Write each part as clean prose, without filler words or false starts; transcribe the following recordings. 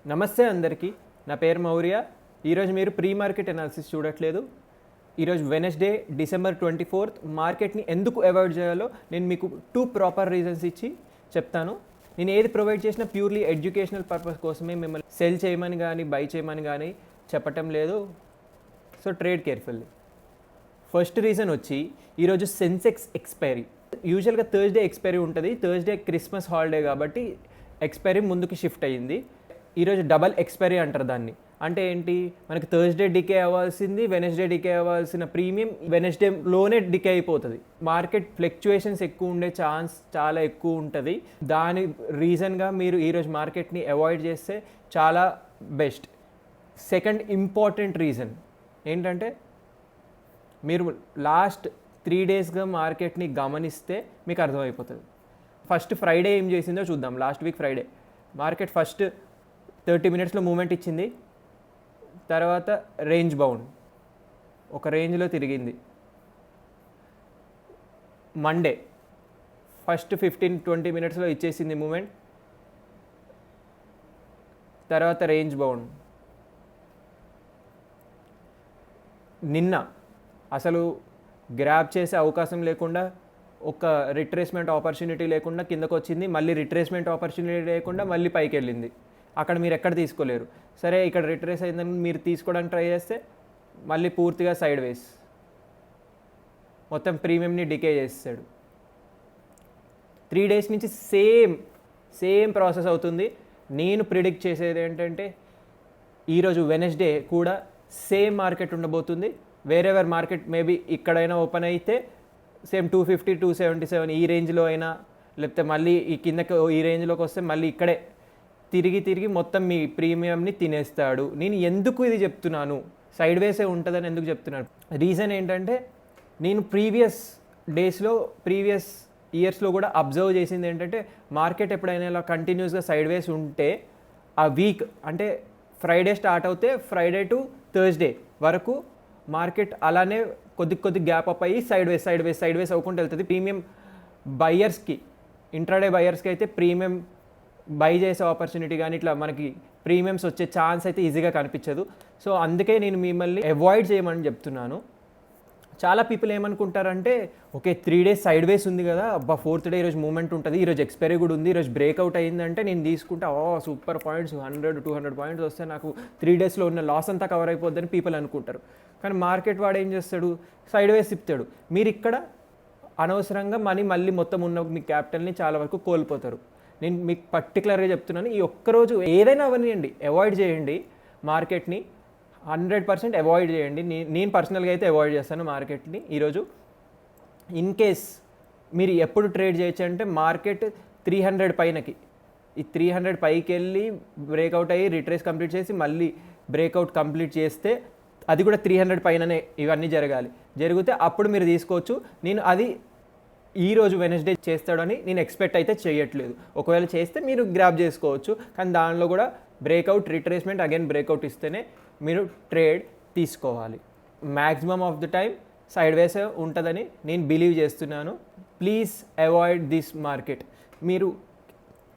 నమస్తే అందరికీ. నా పేరు మౌర్య. ఈరోజు మీరు ప్రీ మార్కెట్ అనాలిసిస్ చూడట్లేదు. ఈరోజు వెనస్డే డిసెంబర్ 24 మార్కెట్ని ఎందుకు అవాయిడ్ చేయాలో నేను మీకు 2 ప్రాపర్ రీజన్స్ ఇచ్చి చెప్తాను. నేను ఏది ప్రొవైడ్ చేసినా ప్యూర్లీ ఎడ్యుకేషనల్ పర్పస్ కోసమే, మిమ్మల్ని సెల్ చేయమని కానీ బై చేయమని కానీ చెప్పటం లేదు. So trade carefully. First reason వచ్చి ఈరోజు సెన్సెక్స్ ఎక్స్పైరీ. యూజువల్గా థర్స్డే ఎక్స్పైరీ ఉంటుంది. థర్స్డే క్రిస్మస్ హాలిడే కాబట్టి ఎక్స్పైరీ ముందుకు షిఫ్ట్ అయ్యింది. ఈరోజు డబల్ ఎక్స్పైరీ అంటారు దాన్ని. అంటే ఏంటి, మనకి థర్స్డే డికే అవ్వాల్సింది వెనస్డే డికే అవ్వాల్సిన ప్రీమియం వెనస్డేలోనే డికే అయిపోతుంది. మార్కెట్ ఫ్లక్చుయేషన్స్ ఎక్కువ ఉండే ఛాన్స్ చాలా ఎక్కువ ఉంటుంది. దాని రీజన్గా మీరు ఈరోజు మార్కెట్ని అవాయిడ్ చేస్తే చాలా బెస్ట్. సెకండ్ ఇంపార్టెంట్ రీజన్ ఏంటంటే, మీరు లాస్ట్ 3 డేస్గా మార్కెట్ని గమనిస్తే మీకు అర్థమైపోతుంది. ఫస్ట్ ఫ్రైడే ఏం చేసిందో చూద్దాం. Last week Friday market first 30 మినిట్స్లో మూమెంట్ ఇచ్చింది. తర్వాత రేంజ్ బౌండ్ ఒక రేంజ్లో తిరిగింది. మండే ఫస్ట్ 15-20 మినిట్స్లో ఇచ్చేసింది మూమెంట్. తర్వాత రేంజ్ బౌండ్. నిన్న అసలు గ్రాబ్ చేసే అవకాశం లేకుండా, ఒక రిట్రేస్మెంట్ ఆపర్చునిటీ లేకుండా కిందకు వచ్చింది. మళ్ళీ రిట్రేస్మెంట్ ఆపర్చునిటీ లేకుండా మళ్ళీ పైకి వెళ్ళింది. అక్కడ మీరు ఎక్కడ తీసుకోలేరు. సరే, ఇక్కడ రిట్రేస్ అయిందని మీరు తీసుకోవడానికి ట్రై చేస్తే మళ్ళీ పూర్తిగా సైడ్ వేస్ మొత్తం ప్రీమియంని డికే చేస్తాడు. 3 డేస్ నుంచి సేమ్ ప్రాసెస్ అవుతుంది. నేను ప్రిడిక్ట్ చేసేది ఏంటంటే, ఈరోజు వెనస్డే కూడా సేమ్ మార్కెట్ ఉండబోతుంది. వేరెవర్ మార్కెట్ మేబీ ఇక్కడైనా ఓపెన్ అయితే సేమ్ 250, 277 ఈ రేంజ్లో అయినా, లేకపోతే మళ్ళీ ఈ కిందకి ఈ రేంజ్లోకి వస్తే మళ్ళీ ఇక్కడే తిరిగి మొత్తం మీ ప్రీమియంని తినేస్తాడు. నేను ఎందుకు ఇది చెప్తున్నాను, సైడ్ వేసే ఉంటుందని ఎందుకు చెప్తున్నాను, రీజన్ ఏంటంటే, నేను ప్రీవియస్ ఇయర్స్లో కూడా అబ్జర్వ్ చేసింది ఏంటంటే, మార్కెట్ ఎప్పుడైనా ఇలా కంటిన్యూస్గా సైడ్ వేస్ ఉంటే ఆ వీక్ అంటే ఫ్రైడే స్టార్ట్ అవుతే ఫ్రైడే టు థర్స్డే వరకు మార్కెట్ అలానే కొద్ది గ్యాప్ అప్ అయ్యి సైడ్ వేస్ అవ్వకుండా వెళ్తుంది. ప్రీమియం బయ్యర్స్కి, ఇంట్రాడే బయ్యర్స్కి అయితే ప్రీమియం బై చేసే ఆపర్చునిటీ కానీ ఇట్లా మనకి ప్రీమియమ్స్ వచ్చే ఛాన్స్ అయితే ఈజీగా కనిపించదు. సో అందుకే నేను మిమ్మల్ని అవాయిడ్ చేయమని చెప్తున్నాను. చాలా పీపుల్ ఏమనుకుంటారంటే, ఓకే 3 డేస్ సైడ్ వేస్ ఉంది కదా, అబ్బా 4th డే ఈరోజు మూమెంట్ ఉంటుంది, ఈరోజు ఎక్స్పైరీ కూడా ఉంది, ఈరోజు బ్రేక్అవుట్ అయిందంటే నేను తీసుకుంటా, సూపర్ పాయింట్స్ 100-200 పాయింట్స్ వస్తే నాకు 3 డేస్లో ఉన్న లాస్ అంతా కవర్ అయిపోద్దని పీపుల్ అనుకుంటారు. కానీ మార్కెట్ వాడు ఏం చేస్తాడు, సైడ్ వేస్ తిప్పుతాడు. మీరు ఇక్కడ అనవసరంగా మళ్ళీ మొత్తం ఉన్న మీ క్యాపిటల్ని చాలా వరకు కోల్పోతారు. నేను మీకు పర్టికులర్గా చెప్తున్నాను, ఈ ఒక్కరోజు ఏదైనా అవనియండి, అవాయిడ్ చేయండి మార్కెట్ని. 100% అవాయిడ్ చేయండి. నేను పర్సనల్గా అయితే అవాయిడ్ చేస్తాను మార్కెట్ని ఈరోజు. ఇన్ కేస్ మీరు ఎప్పుడు ట్రేడ్ చేయొచ్చు అంటే, మార్కెట్ 300 పైనకి, ఈ 300 పైకి వెళ్ళి బ్రేక్అవుట్ అయ్యి రిట్రేస్ కంప్లీట్ చేసి మళ్ళీ బ్రేక్అవుట్ కంప్లీట్ చేస్తే, అది కూడా 300 పైననే ఇవన్నీ జరిగితే అప్పుడు మీరు తీసుకోవచ్చు. నేను అది ఈరోజు వెనస్డే చేస్తాడని నేను ఎక్స్పెక్ట్ అయితే చేయట్లేదు. ఒకవేళ చేస్తే మీరు గ్రాబ్ చేసుకోవచ్చు. కానీ దానిలో కూడా బ్రేక్అవుట్, రిట్రేస్మెంట్, అగైన్ బ్రేక్అవుట్ ఇస్తేనే మీరు ట్రేడ్ తీసుకోవాలి. Maximum of the time side వేస్ ఉంటుందని నేను బిలీవ్ చేస్తున్నాను. Please avoid this market. మీరు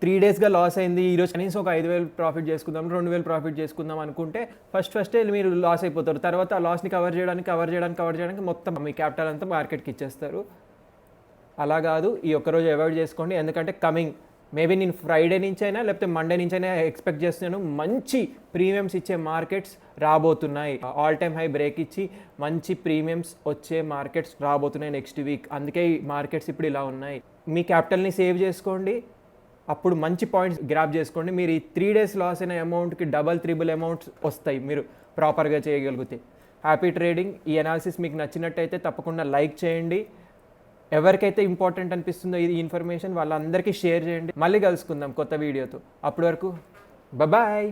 3 డేస్గా లాస్ అయింది, ఈరోజు కనీసం ఒక 5,000 ప్రాఫిట్ చేసుకుందాం, 2,000 ప్రాఫిట్ చేసుకుందాం అనుకుంటే ఫస్టే మీరు లాస్ అయిపోతారు. తర్వాత ఆ లాస్ని కవర్ చేయడానికి మొత్తం మీ క్యాపిటల్ అంతా మార్కెట్కి ఇచ్చేస్తారు. అలా కాదు, ఈ ఒక్కరోజు అవాయిడ్ చేసుకోండి. ఎందుకంటే కమింగ్ మేబీ నేను ఫ్రైడే నుంచైనా లేకపోతే మండే నుంచైనా ఎక్స్పెక్ట్ చేస్తున్నాను, మంచి ప్రీమియమ్స్ ఇచ్చే మార్కెట్స్ రాబోతున్నాయి. ఆల్ టైమ్ హై బ్రేక్ ఇచ్చి మంచి ప్రీమియమ్స్ వచ్చే మార్కెట్స్ రాబోతున్నాయి నెక్స్ట్ వీక్. అందుకే ఈ మార్కెట్స్ ఇప్పుడు ఇలా ఉన్నాయి. మీ క్యాపిటల్ని సేవ్ చేసుకోండి, అప్పుడు మంచి పాయింట్స్ గ్రాప్ చేసుకోండి. మీరు ఈ 3 డేస్ లాస్ అయిన అమౌంట్కి డబల్-3 అమౌంట్స్ వస్తాయి మీరు ప్రాపర్గా చేయగలిగితే. Happy trading. ఈ అనాలిసిస్ మీకు నచ్చినట్టయితే తప్పకుండా లైక్ చేయండి. ఎవరికైతే ఇంపార్టెంట్ అనిపిస్తుందో ఈ ఇన్ఫర్మేషన్ వాళ్ళందరికీ షేర్ చేయండి. మళ్ళీ కలుసుకుందాం కొత్త వీడియోతో. అప్పటి వరకు బాయ్.